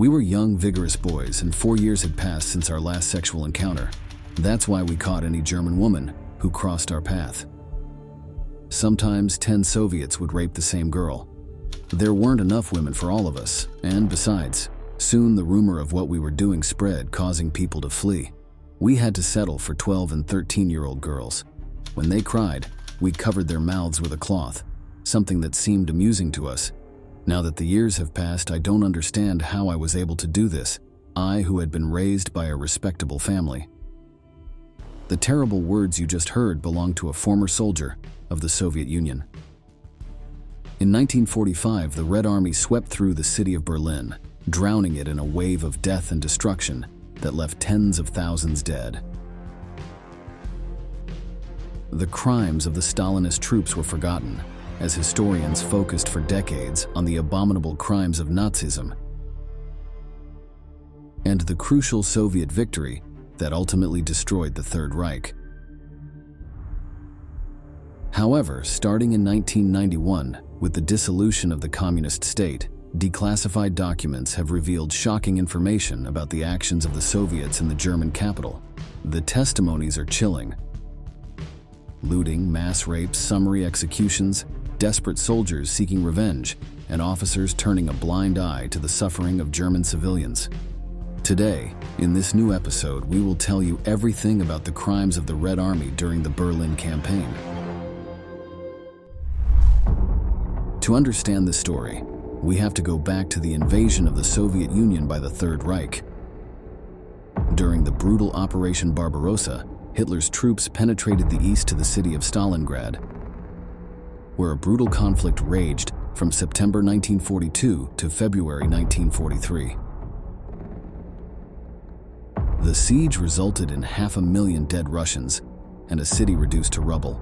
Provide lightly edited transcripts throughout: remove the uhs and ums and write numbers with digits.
We were young, vigorous boys, and 4 years had passed since our last sexual encounter. That's why we caught any German woman who crossed our path. Sometimes 10 Soviets would rape the same girl. There weren't enough women for all of us, and besides, soon the rumor of what we were doing spread, causing people to flee. We had to settle for 12 and 13-year-old girls. When they cried, we covered their mouths with a cloth, something that seemed amusing to us. Now that the years have passed, I don't understand how I was able to do this, I who had been raised by a respectable family. The terrible words you just heard belong to a former soldier of the Soviet Union. In 1945, the Red Army swept through the city of Berlin, drowning it in a wave of death and destruction that left tens of thousands dead. The crimes of the Stalinist troops were forgotten, as historians focused for decades on the abominable crimes of Nazism and the crucial Soviet victory that ultimately destroyed the Third Reich. However, starting in 1991, with the dissolution of the communist state, declassified documents have revealed shocking information about the actions of the Soviets in the German capital. The testimonies are chilling. Looting, mass rapes, summary executions, desperate soldiers seeking revenge, and officers turning a blind eye to the suffering of German civilians. Today, in this new episode, we will tell you everything about the crimes of the Red Army during the Berlin campaign. To understand this story, we have to go back to the invasion of the Soviet Union by the Third Reich. During the brutal Operation Barbarossa, Hitler's troops penetrated the east to the city of Stalingrad, where a brutal conflict raged from September 1942 to February 1943. The siege resulted in 500,000 dead Russians and a city reduced to rubble.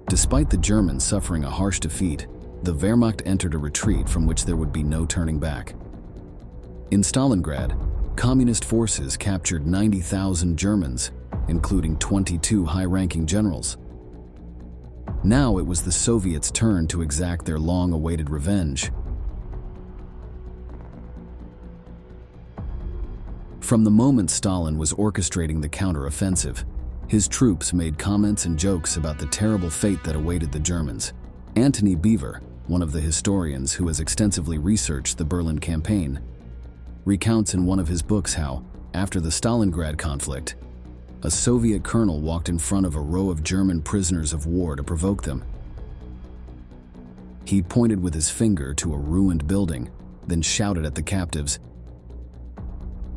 Despite the Germans suffering a harsh defeat, the Wehrmacht entered a retreat from which there would be no turning back. In Stalingrad, communist forces captured 90,000 Germans, including 22 high-ranking generals. Now it was the Soviets' turn to exact their long-awaited revenge. From the moment Stalin was orchestrating the counter-offensive, his troops made comments and jokes about the terrible fate that awaited the Germans. Antony Beevor, one of the historians who has extensively researched the Berlin campaign, recounts in one of his books how, after the Stalingrad conflict, a Soviet colonel walked in front of a row of German prisoners of war to provoke them. He pointed with his finger to a ruined building, then shouted at the captives,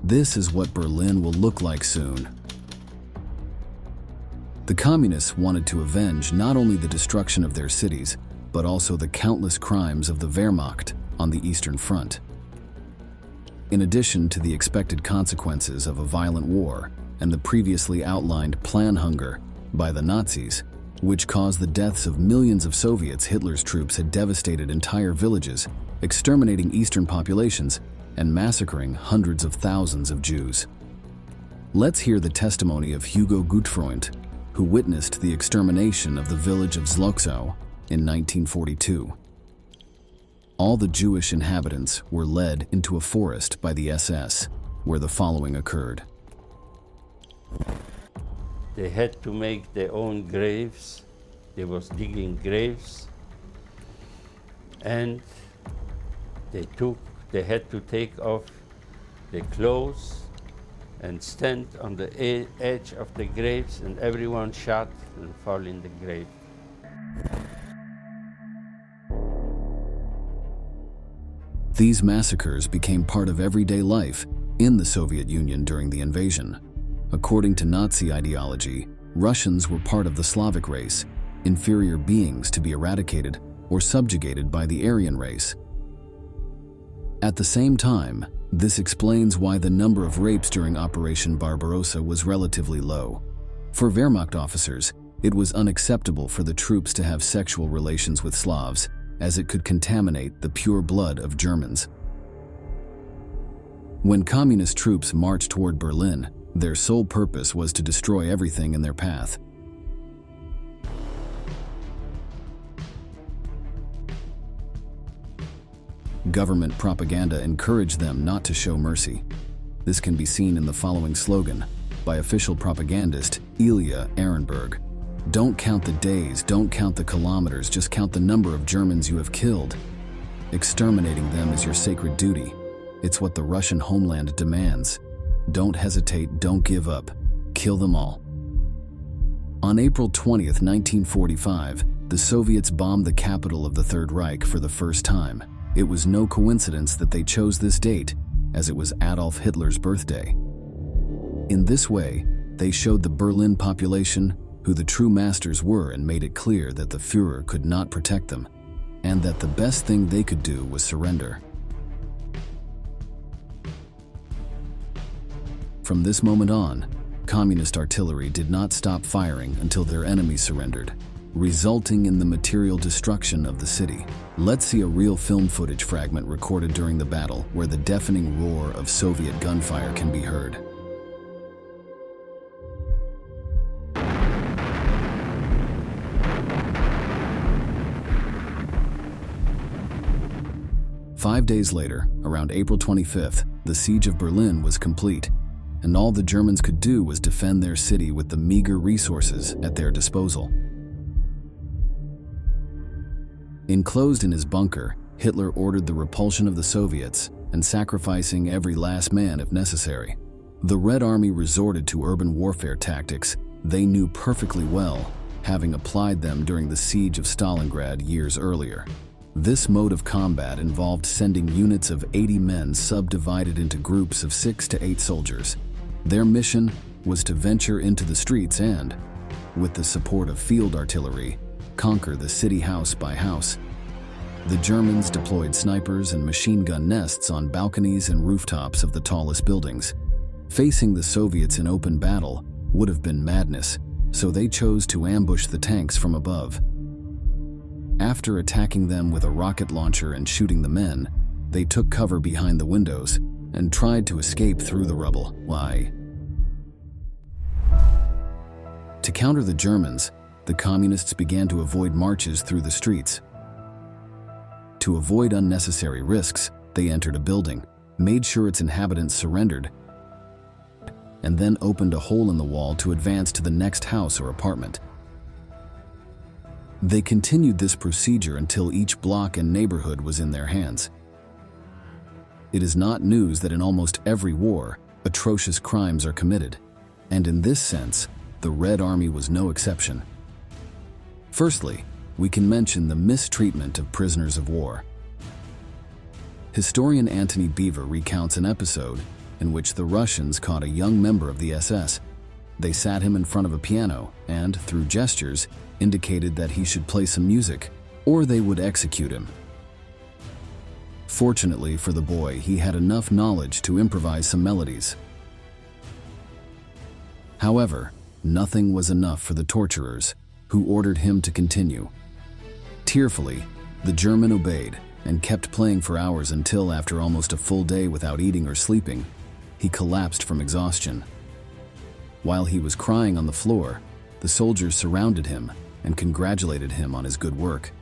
"This is what Berlin will look like soon." The communists wanted to avenge not only the destruction of their cities, but also the countless crimes of the Wehrmacht on the Eastern Front. In addition to the expected consequences of a violent war and the previously outlined plan hunger by the Nazis, which caused the deaths of millions of Soviets, Hitler's troops had devastated entire villages, exterminating Eastern populations and massacring hundreds of thousands of Jews. Let's hear the testimony of Hugo Gutfreund, who witnessed the extermination of the village of Zlotzow in 1942. All the Jewish inhabitants were led into a forest by the SS, where the following occurred. They had to make their own graves. They was digging graves, and they had to take off their clothes and stand on the edge of the graves, and everyone shot and fall in the grave. These massacres became part of everyday life in the Soviet Union during the invasion. According to Nazi ideology, Russians were part of the Slavic race, inferior beings to be eradicated or subjugated by the Aryan race. At the same time, this explains why the number of rapes during Operation Barbarossa was relatively low. For Wehrmacht officers, it was unacceptable for the troops to have sexual relations with Slavs, as it could contaminate the pure blood of Germans. When communist troops marched toward Berlin, their sole purpose was to destroy everything in their path. Government propaganda encouraged them not to show mercy. This can be seen in the following slogan by official propagandist Ilya Ehrenberg: "Don't count the days, don't count the kilometers, just count the number of Germans you have killed. Exterminating them is your sacred duty. It's what the Russian homeland demands. Don't hesitate, don't give up. Kill them all." On April 20th, 1945, the Soviets bombed the capital of the Third Reich for the first time. It was no coincidence that they chose this date, as it was Adolf Hitler's birthday. In this way, they showed the Berlin population who the true masters were and made it clear that the Führer could not protect them, and that the best thing they could do was surrender. From this moment on, communist artillery did not stop firing until their enemies surrendered, resulting in the material destruction of the city. Let's see a real film footage fragment recorded during the battle where the deafening roar of Soviet gunfire can be heard. Five days later, around April 25th, the siege of Berlin was complete, and all the Germans could do was defend their city with the meager resources at their disposal. Enclosed in his bunker, Hitler ordered the repulsion of the Soviets and sacrificing every last man if necessary. The Red Army resorted to urban warfare tactics they knew perfectly well, having applied them during the siege of Stalingrad years earlier. This mode of combat involved sending units of 80 men subdivided into groups of 6 to 8 soldiers. Their mission was to venture into the streets and, with the support of field artillery, conquer the city house by house. The Germans deployed snipers and machine gun nests on balconies and rooftops of the tallest buildings. Facing the Soviets in open battle would have been madness, so they chose to ambush the tanks from above. After attacking them with a rocket launcher and shooting the men, they took cover behind the windows and tried to escape through the rubble. Why? To counter the Germans, the communists began to avoid marches through the streets. To avoid unnecessary risks, they entered a building, made sure its inhabitants surrendered, and then opened a hole in the wall to advance to the next house or apartment. They continued this procedure until each block and neighborhood was in their hands. It is not news that in almost every war, atrocious crimes are committed, and in this sense, the Red Army was no exception. Firstly, we can mention the mistreatment of prisoners of war. Historian Antony Beevor recounts an episode in which the Russians caught a young member of the SS. They sat him in front of a piano and, through gestures, indicated that he should play some music, or they would execute him. Fortunately for the boy, he had enough knowledge to improvise some melodies. However, nothing was enough for the torturers, who ordered him to continue. Tearfully, the German obeyed and kept playing for hours until, after almost a full day without eating or sleeping, he collapsed from exhaustion. While he was crying on the floor, the soldiers surrounded him and congratulated him on his good work.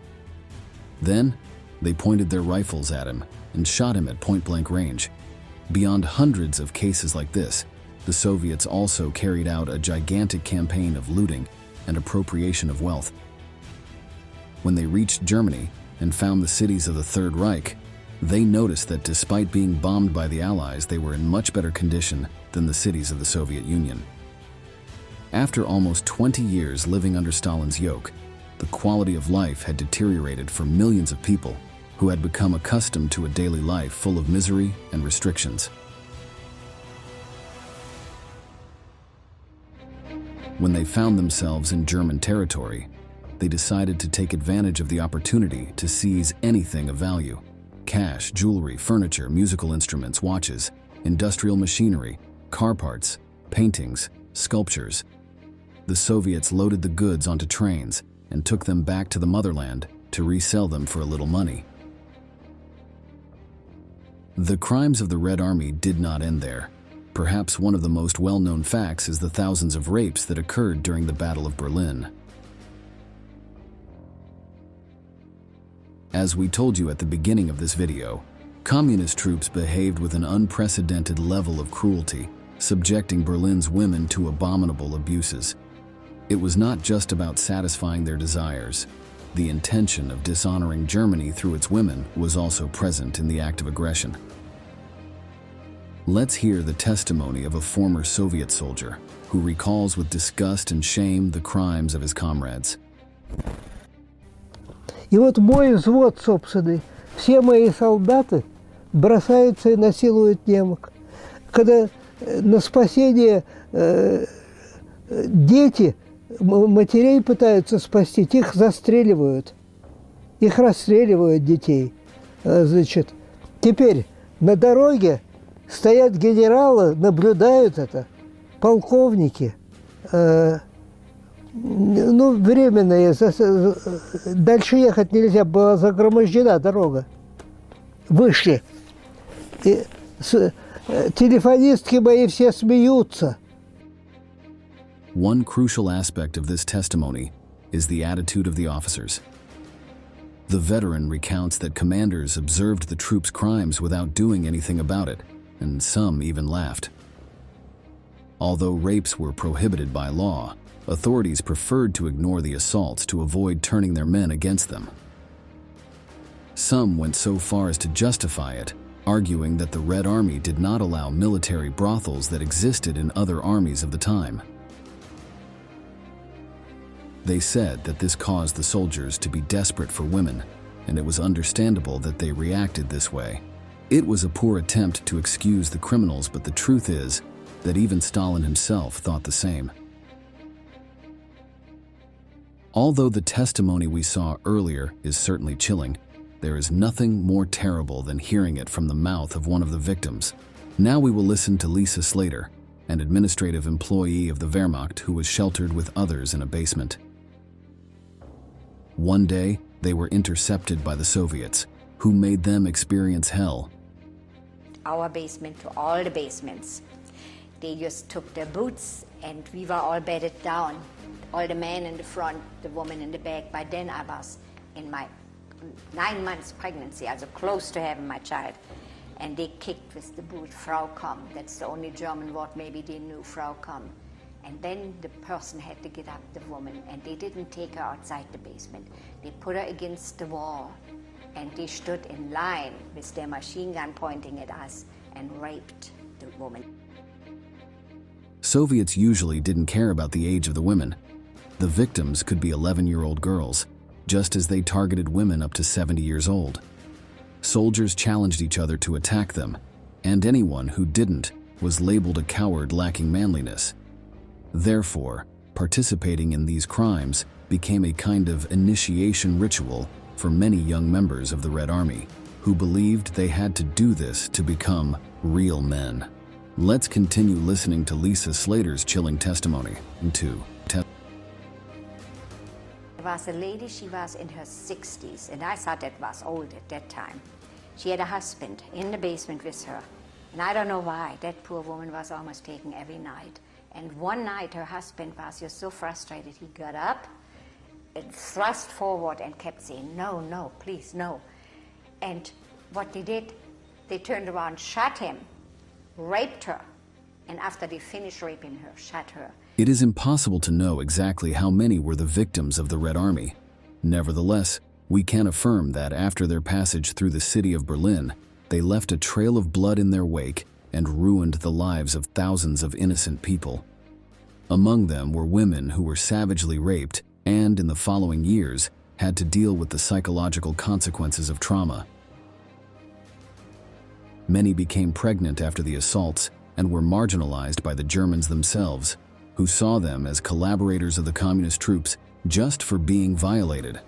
Then, they pointed their rifles at him and shot him at point-blank range. Beyond hundreds of cases like this, the Soviets also carried out a gigantic campaign of looting and appropriation of wealth. When they reached Germany and found the cities of the Third Reich, they noticed that despite being bombed by the Allies, they were in much better condition than the cities of the Soviet Union. After almost 20 years living under Stalin's yoke, the quality of life had deteriorated for millions of people who had become accustomed to a daily life full of misery and restrictions. When they found themselves in German territory, they decided to take advantage of the opportunity to seize anything of value: cash, jewelry, furniture, musical instruments, watches, industrial machinery, car parts, paintings, sculptures. The Soviets loaded the goods onto trains and took them back to the motherland to resell them for a little money. The crimes of the Red Army did not end there. Perhaps one of the most well-known facts is the thousands of rapes that occurred during the Battle of Berlin. As we told you at the beginning of this video, Communist troops behaved with an unprecedented level of cruelty, subjecting Berlin's women to abominable abuses. It was not just about satisfying their desires. The intention of dishonoring Germany through its women was also present in the act of aggression. Let's hear the testimony of a former Soviet soldier who recalls with disgust and shame the crimes of his comrades. И вот мой взвод собственный, все мои солдаты бросаются и насилуют немок. Когда на спасение дети, матерей пытаются спасти, их застреливают. Их расстреливают, детей. Значит, теперь на дороге стоят генералы, наблюдают это, полковники. Ну, временные, дальше ехать нельзя, была загромождена дорога. Вышли. И телефонистки мои все смеются. One crucial aspect of this testimony is the attitude of the officers. The veteran recounts that commanders observed the troops' crimes without doing anything about it, and some even laughed. Although rapes were prohibited by law, authorities preferred to ignore the assaults to avoid turning their men against them. Some went so far as to justify it, arguing that the Red Army did not allow military brothels that existed in other armies of the time. They said that this caused the soldiers to be desperate for women, and it was understandable that they reacted this way. It was a poor attempt to excuse the criminals, but the truth is that even Stalin himself thought the same. Although the testimony we saw earlier is certainly chilling, there is nothing more terrible than hearing it from the mouth of one of the victims. Now we will listen to Lisa Slater, an administrative employee of the Wehrmacht who was sheltered with others in a basement. One day, they were intercepted by the Soviets, who made them experience hell. Our basement to all the basements. They just took their boots and we were all bedded down. All the men in the front, the woman in the back. By then I was in my 9 months pregnancy, also close to having my child. And they kicked with the boot, Frau komm. That's the only German word maybe they knew, Frau komm. And then the person had to get up, the woman, and they didn't take her outside the basement. They put her against the wall, and they stood in line with their machine gun pointing at us and raped the woman. Soviets usually didn't care about the age of the women. The victims could be 11-year-old girls, just as they targeted women up to 70 years old. Soldiers challenged each other to attack them, and anyone who didn't was labeled a coward lacking manliness. Therefore, participating in these crimes became a kind of initiation ritual for many young members of the Red Army, who believed they had to do this to become real men. Let's continue listening to Lisa Slater's chilling testimony. There was a lady, she was in her 60s, and I thought that was old at that time. She had a husband in the basement with her, and I don't know why. That poor woman was almost taken every night. And one night her husband was just so frustrated, he got up and thrust forward and kept saying, no, no, please, no. And what they did, they turned around, shot him, raped her, and after they finished raping her, shot her. It is impossible to know exactly how many were the victims of the Red Army. Nevertheless, we can affirm that after their passage through the city of Berlin, they left a trail of blood in their wake and ruined the lives of thousands of innocent people. Among them were women who were savagely raped and, in the following years, had to deal with the psychological consequences of trauma. Many became pregnant after the assaults and were marginalized by the Germans themselves, who saw them as collaborators of the communist troops just for being violated.